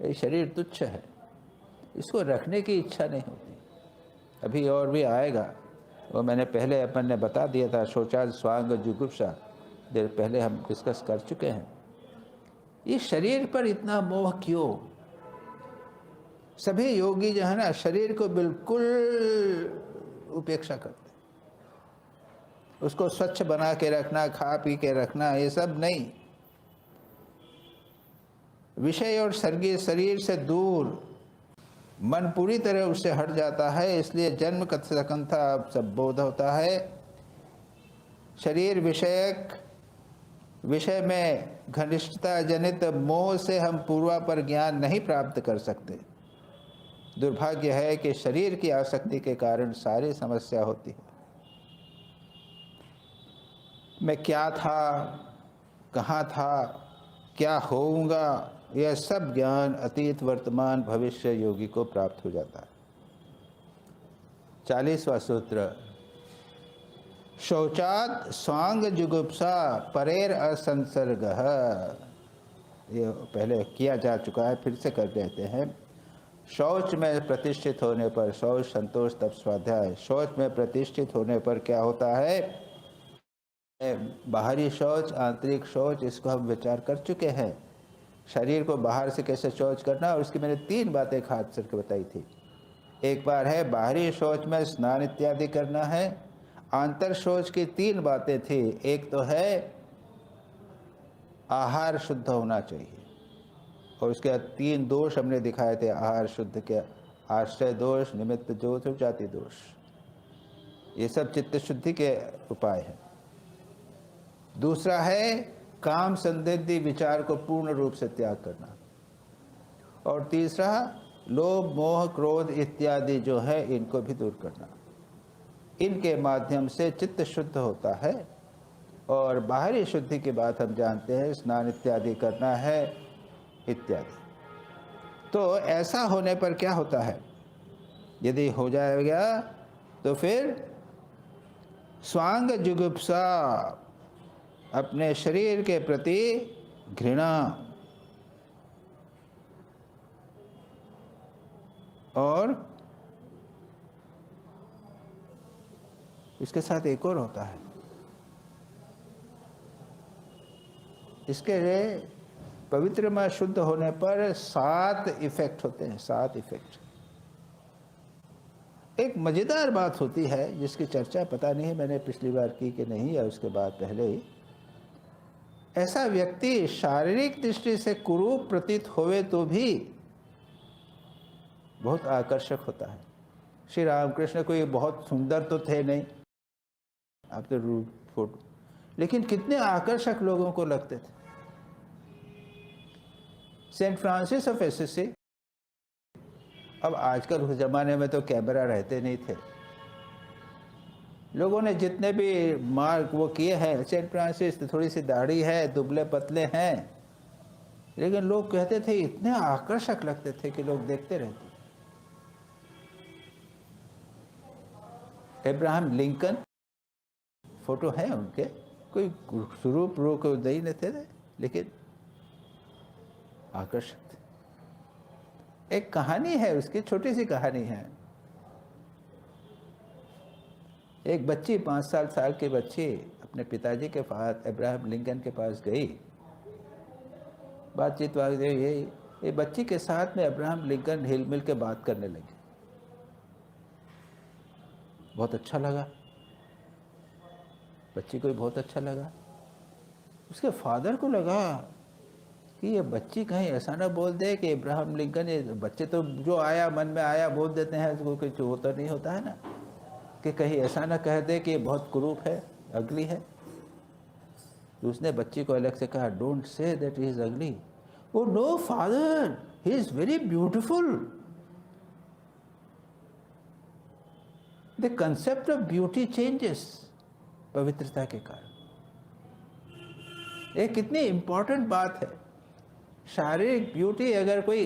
ये शरीर तुच्छ है, इसको रखने की इच्छा नहीं होती। अभी और भी आएगा, वो मैंने पहले अपन ने बता दिया था, शौचाल स्वांग जुगुप्सा, देर पहले हम डिस्कस कर चुके हैं। ये शरीर पर इतना मोह क्यों? सभी योगी जो है ना, शरीर को बिल्कुल उपेक्षा करते, उसको स्वच्छ बना के रखना, खा पी के रखना, ये सब नहीं। विषय और शरीर से दूर मन पूरी तरह उससे हट जाता है, इसलिए जन्म सकंथा सब बोध होता है। शरीर विषय में घनिष्ठता जनित मोह से हम पूर्वापर ज्ञान नहीं प्राप्त कर सकते। दुर्भाग्य है कि शरीर की आसक्ति के कारण सारी समस्या होती है। मैं क्या था, कहाँ था, क्या होऊंगा, यह सब ज्ञान अतीत वर्तमान भविष्य योगी को प्राप्त हो जाता है। 40वां सूत्र, शौचात स्वांग जुगुप्सा परेर असंसर्गः। ये पहले किया जा चुका है, फिर से कर देते हैं। शौच में प्रतिष्ठित होने पर, शौच संतोष तप स्वाध्याय, शौच में प्रतिष्ठित होने पर क्या होता है? बाहरी शौच, आंतरिक शौच, इसको हम विचार कर चुके हैं। शरीर को बाहर से कैसे शौच करना, और उसकी मैंने 3 बातें खास करके बताई थी। एक बार है बाहरी शौच में स्नान इत्यादि करना है। आंतर शौच की 3 बातें थी। एक तो है आहार शुद्ध होना चाहिए, और उसके 3 दोष हमने दिखाए थे आहार शुद्ध के, आश्रय दोष, निमित्त दोष और जाति दोष। ये सब चित्त शुद्धि के उपाय हैं। दूसरा है काम संदिग्ध विचार को पूर्ण रूप से त्याग करना, और तीसरा लोभ मोह क्रोध इत्यादि जो है इनको भी दूर करना। इनके माध्यम से चित्त शुद्ध होता है, और बाहरी शुद्धि की बात हम जानते हैं, स्नान इत्यादि करना है इत्यादि। तो ऐसा होने पर क्या होता है? यदि हो जाएगा तो फिर स्वांग जुगुप्सा, अपने शरीर के प्रति घृणा, और इसके साथ एक और होता है। इसके पवित्र में शुद्ध होने पर 7 इफेक्ट होते हैं, 7 इफेक्ट। एक मजेदार बात होती है जिसकी चर्चा पता नहीं मैंने पिछली बार की कि नहीं, या उसके बाद पहले ही। ऐसा व्यक्ति शारीरिक दृष्टि से कुरूप प्रतीत होवे तो भी बहुत आकर्षक होता है। श्री रामकृष्ण कोई बहुत सुंदर तो थे नहीं, आप तो रूप फोटो, लेकिन कितने आकर्षक लोगों को लगते थे। सेंट फ्रांसिस ऑफ एसिसी, अब आजकल उस जमाने में तो कैमरा रहते नहीं थे, लोगों ने जितने भी मार्क वो किए हैं, सेंट फ्रांसिस थोड़ी सी दाढ़ी है, दुबले पतले हैं, लेकिन लोग कहते थे इतने आकर्षक लगते थे कि लोग देखते रहते। अब्राहम लिंकन, फोटो है उनके, कोई स्वरूप रूप नहीं थे, लेकिन आकर्षक थे। एक कहानी है उसकी, छोटी सी कहानी है। एक बच्ची, 5 साल की बच्ची अपने पिताजी के पास, अब्राहम लिंकन के पास गई, बातचीत ये बच्ची के साथ में अब्राहम लिंकन हिल मिल के बात करने लगे। बहुत अच्छा लगा, बच्ची को बहुत अच्छा लगा। उसके फादर को लगा कि ये बच्ची कहीं ऐसा ना बोल दे कि अब्राहम लिंकन, ये बच्चे तो जो आया मन में आया बोल देते हैं, उसको कुछ होता नहीं होता है ना, कि कहीं ऐसा ना कह दे कि ये बहुत कुरूप है, अगली है। तो उसने बच्ची को अलग से कहा, don't say that he is ugly. Oh no father, he is very beautiful. The concept of beauty changes पवित्रता के कारण। ये कितनी इंपॉर्टेंट बात है। शारीरिक ब्यूटी, अगर कोई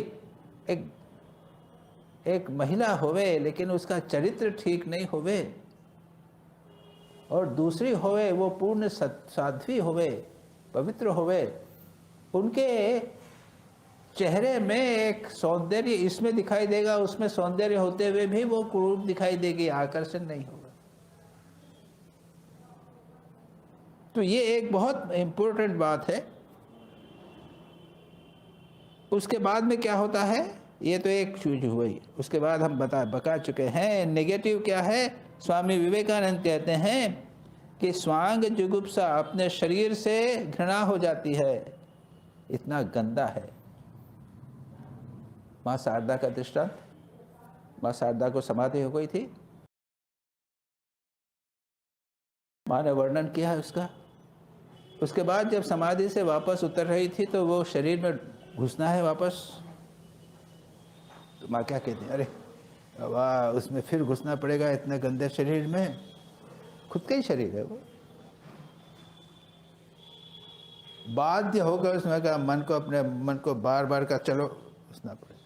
एक महिला होवे लेकिन उसका चरित्र ठीक नहीं होवे, और दूसरी होवे वो पूर्ण साध्वी होवे, पवित्र होवे, उनके चेहरे में एक सौंदर्य इसमें दिखाई देगा, उसमें सौंदर्य होते हुए भी वो कुरूप दिखाई देगी, आकर्षण नहीं होगा। तो ये एक बहुत इंपॉर्टेंट बात है। उसके बाद में क्या होता है, ये तो एक चीज हुई। उसके बाद हम बता चुके हैं नेगेटिव क्या है। स्वामी विवेकानंद कहते हैं कि स्वांग जुगुप्सा, अपने शरीर से घृणा हो जाती है, इतना गंदा है। माँ शारदा का दृष्टांत, माँ शारदा को समाधि हो गई थी, माँ ने वर्णन किया है उसका। उसके बाद जब समाधि से वापस उतर रही थी तो वो शरीर में घुसना है वापस, तो माँ क्या कहती है, अरे वाह, उसमें फिर घुसना पड़ेगा इतने गंदे शरीर में, खुद का ही शरीर है वो। बाध्य होकर उसमें कहा, मन को, अपने मन को बार बार का चलो घुसना पड़ेगा।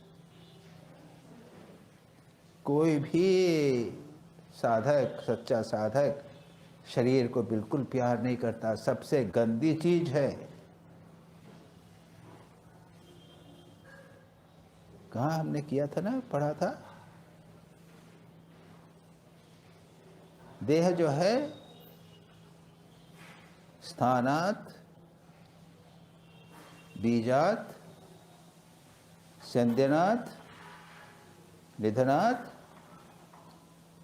कोई भी साधक, सच्चा साधक शरीर को बिल्कुल प्यार नहीं करता, सबसे गंदी चीज है। कहाँ हमने किया था ना, पढ़ा था, देह जो है स्थानात बीजात संध्यनात् निधनात्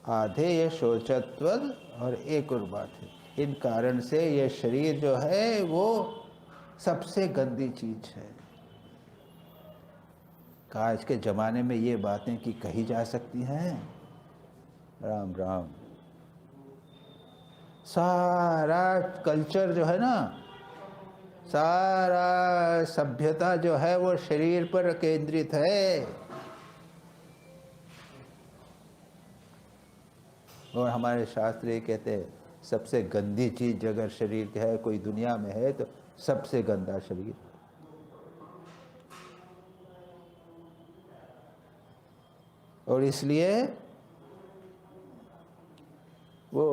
आधेय शोचत्वद, और एक और बात है, इन कारण से ये शरीर जो है वो सबसे गंदी चीज है। आज के जमाने में ये बातें की कही जा सकती हैं? राम राम। सारा कल्चर जो है ना, सारा सभ्यता जो है वो शरीर पर केंद्रित है। और हमारे शास्त्र ये कहते हैं सबसे गंदी चीज अगर शरीर की है, कोई दुनिया में है, तो सबसे गंदा शरीर। और इसलिए वो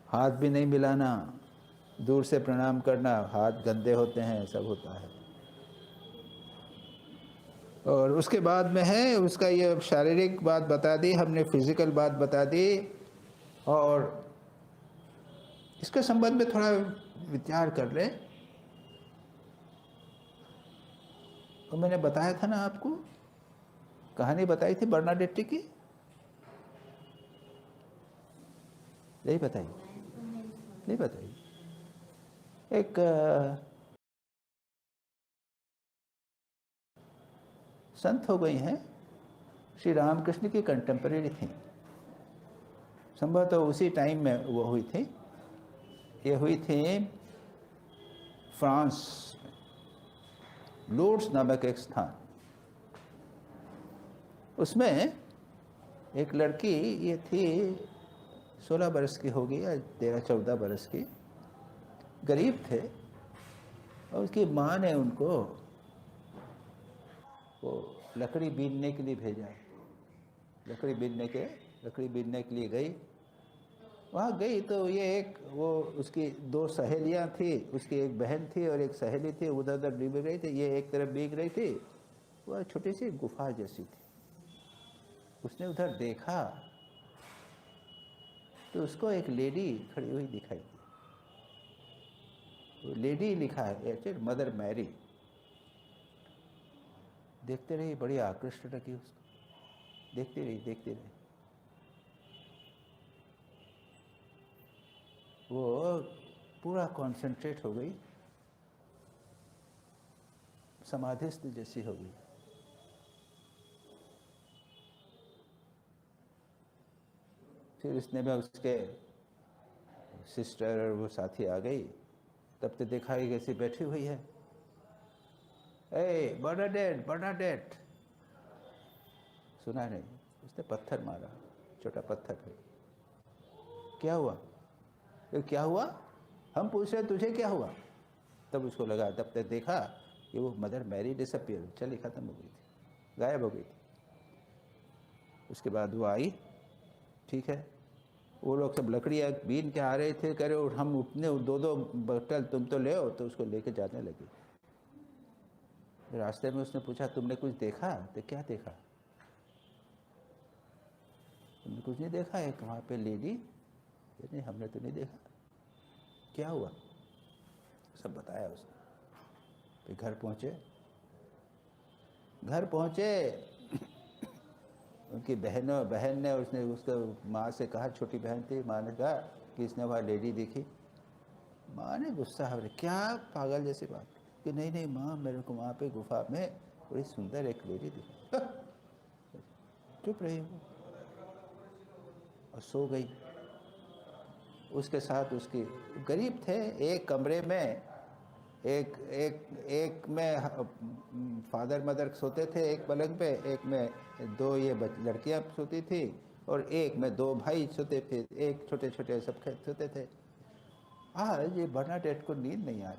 हाथ भी नहीं मिलाना, दूर से प्रणाम करना, हाथ गंदे होते हैं, सब होता है। और उसके बाद में है उसका, ये शारीरिक बात बता दी हमने, फिजिकल बात बता दी, और इसके संबंध में थोड़ा विचार कर ले। तो मैंने बताया था ना आपको, कहानी बताई थी बर्नाडेट्टी की, नहीं बताई? नहीं बताई। एक संत हो गई हैं, श्री रामकृष्ण की कंटेम्परेरी थी, संभवतः उसी टाइम में वो हुई थी। ये हुई थी फ्रांस में, लोर्ड्स नामक एक स्थान, उसमें एक लड़की, ये थी 16 बरस की होगी या 13-14 बरस की, गरीब थे, और उसकी माँ ने उनको वो लकड़ी बीनने के लिए भेजा। लकड़ी बीनने के लिए गई। वहाँ गई तो ये एक, वो उसकी 2 सहेलियाँ थी, उसकी एक बहन थी और एक सहेली थी, उधर उधर भीग रही थी, ये एक तरफ भीग रही थी। वह छोटी सी गुफा जैसी थी। उसने उधर देखा तो उसको एक लेडी खड़ी हुई दिखाई दी। वो लेडी लिखा है एक्चुअली मदर मैरी। देखते रही, बड़ी आकृष्ट लगी उसको, देखती रही। वो पूरा कंसंट्रेट हो गई, समाधिस्थ जैसी हो गई। फिर इसने में उसके सिस्टर और वो साथी आ गई, तब तो देखा कि कैसी बैठी हुई है। ए बर्नाडेट, सुना नहीं। उसने पत्थर मारा, छोटा पत्थर है। क्या हुआ? क्या हुआ? हम पूछ रहे तुझे क्या हुआ? तब उसको लगा, तब तक देखा कि वो मदर मैरी डिसअपियर, चली खत्म हो गई थी, गायब हो गई थी। उसके बाद वो आई, ठीक है, वो लोग सब लकड़ियाँ बीन के आ रहे थे, कह रहे और हम उतने 2-2 बटल तुम तो ले आओ, तो उसको लेके जाने लगे। रास्ते में उसने पूछा तुमने कुछ देखा? तो क्या देखा? तुमने कुछ नहीं देखा? एक वहाँ पे लेडी? नहीं, हमने तो नहीं देखा। क्या हुआ? सब बताया उसने। फिर घर पहुँचे उनकी बहन ने उसने उसको माँ से कहा, छोटी बहन थी, माँ ने कहा कि इसने वहाँ लेडी देखी। माँ ने गुस्सा है, क्या पागल जैसी बात, कि नहीं नहीं माँ, मेरे को वहाँ पे गुफा में बड़ी सुंदर एक लेडी दिखी। चुप रही वो और सो गई। उसके साथ उसकी, गरीब थे, एक कमरे में एक में फादर मदर सोते थे एक पलंग पे, एक में दो ये लड़कियां सोती थी और एक में दो भाई सोते थे, एक छोटे छोटे सब सोते थे। आज ये बर्नाडेट को नींद नहीं आ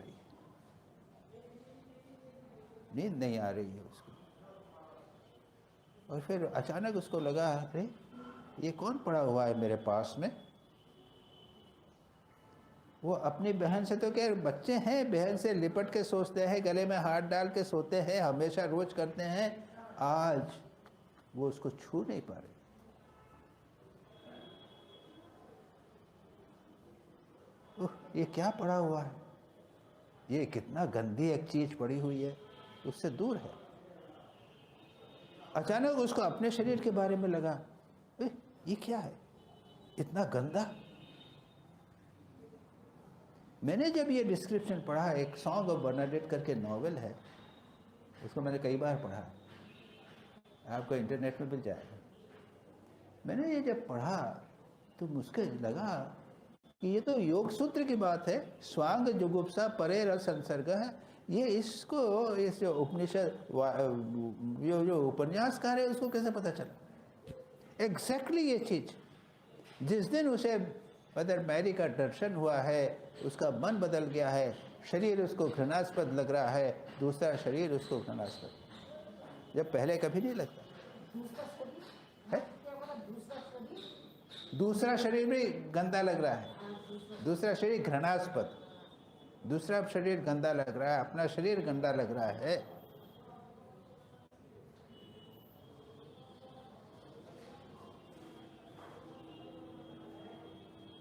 रही है उसको। और फिर अचानक उसको लगा, अरे ये कौन पड़ा हुआ है मेरे पास में? वो अपनी बहन से तो क्या, बच्चे हैं, बहन से लिपट के सोचते हैं, गले में हाथ डाल के सोते हैं, हमेशा रोज करते हैं। आज वो उसको छू नहीं पा रहे। ये क्या पड़ा हुआ है? ये कितना गंदी एक चीज पड़ी हुई है, उससे दूर है। अचानक उसको अपने शरीर के बारे में लगा, ये क्या है इतना गंदा? मैंने जब ये डिस्क्रिप्शन पढ़ा, एक सॉन्ग ऑफ बर्नाडेट करके नॉवेल है, उसको मैंने कई बार पढ़ा, आपको इंटरनेट में मिल जाएगा। मैंने ये जब पढ़ा तो मुझको लगा कि ये तो योग सूत्र की बात है, स्वांग जुगुप्सा परे रस संसर्ग है। ये इसको, इस जो उपनिषद जो उपन्यासकार है उसको कैसे पता चला? एग्जैक्टली ये चीज जिस दिन उसे मदर मैरी का दर्शन हुआ है, उसका मन बदल गया है, शरीर उसको घृणास्पद लग रहा है, दूसरा शरीर उसको घृणास्पद, जब पहले कभी नहीं लगता है। दूसरा शरीर भी गंदा लग रहा है, दूसरा शरीर घृणास्पद, दूसरा शरीर गंदा लग रहा है, अपना शरीर गंदा लग रहा है।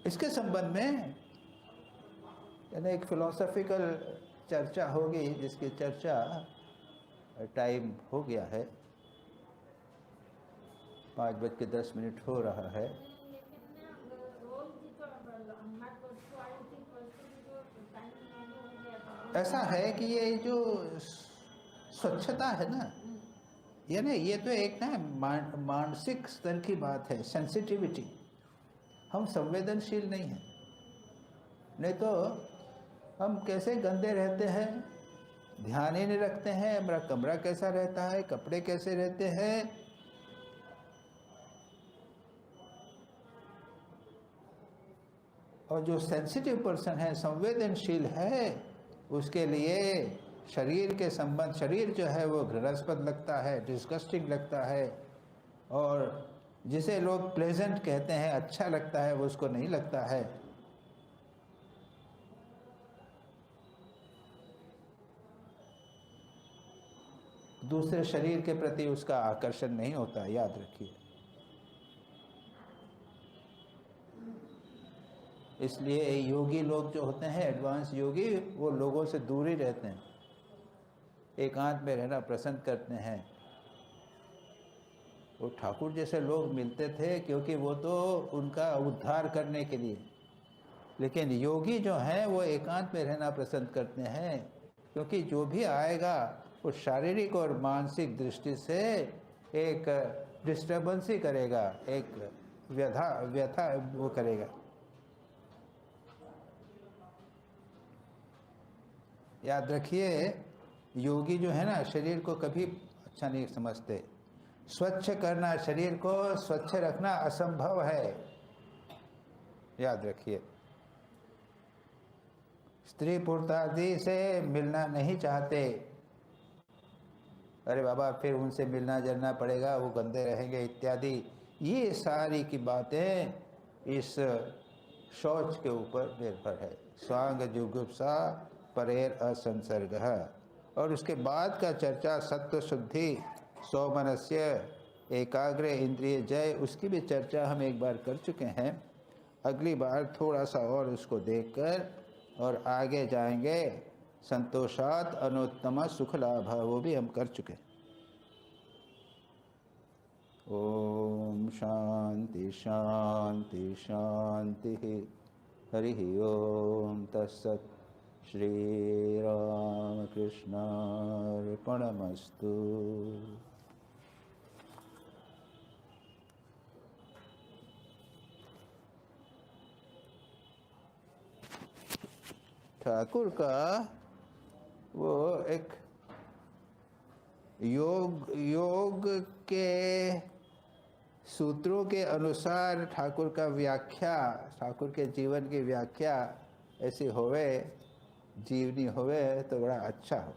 इसके संबंध में यानी एक फिलोसॉफिकल चर्चा होगी, जिसकी चर्चा टाइम हो गया है, 5:10 हो रहा है। ऐसा है कि ये जो स्वच्छता है ना, यानी ये तो एक ना मानसिक स्तर की बात है, सेंसिटिविटी। हम संवेदनशील नहीं हैं, नहीं तो हम कैसे गंदे रहते हैं, ध्यान ही नहीं रखते हैं, हमारा कमरा कैसा रहता है, कपड़े कैसे रहते हैं। और जो सेंसिटिव पर्सन है, संवेदनशील है, उसके लिए शरीर के संबंध, शरीर जो है वो घृणास्पद लगता है, डिस्गस्टिंग लगता है, और जिसे लोग प्लेजेंट कहते हैं, अच्छा लगता है, वो उसको नहीं लगता है। दूसरे शरीर के प्रति उसका आकर्षण नहीं होता, याद रखिए। इसलिए योगी लोग जो होते हैं, एडवांस योगी, वो लोगों से दूर ही रहते हैं, एकांत में रहना पसंद करते हैं। वो ठाकुर जैसे लोग मिलते थे क्योंकि वो तो उनका उद्धार करने के लिए, लेकिन योगी जो हैं वो एकांत में रहना पसंद करते हैं, क्योंकि जो भी आएगा वो शारीरिक और मानसिक दृष्टि से एक डिस्टर्बेंस ही करेगा, एक व्यथा वो करेगा। याद रखिए, योगी जो है ना, शरीर को कभी अच्छा नहीं समझते। स्वच्छ करना, शरीर को स्वच्छ रखना असंभव है, याद रखिए। स्त्री पुरुषादि से मिलना नहीं चाहते, अरे बाबा फिर उनसे मिलना जलना पड़ेगा, वो गंदे रहेंगे इत्यादि। ये सारी की बातें इस शौच के ऊपर निर्भर है। स्वांग जुगुप्सा परेर असंसर्ग। और उसके बाद का चर्चा सत्व शुद्धि, सौमनस्य, एकाग्र इंद्रिय जय, उसकी भी चर्चा हम एक बार कर चुके हैं। अगली बार थोड़ा सा और उसको देखकर और आगे जाएंगे। संतोषात अनुत्तम सुख लाभ, वो भी हम कर चुके। ओम शांति शांति शांति। हरि ओम तत्सत्। श्री राम कृष्णार्पणमस्तु। ठाकुर का वो एक योग के सूत्रों के अनुसार ठाकुर का व्याख्या, ठाकुर के जीवन की व्याख्या ऐसी होवे, जीवनी होवे तो बड़ा अच्छा हो।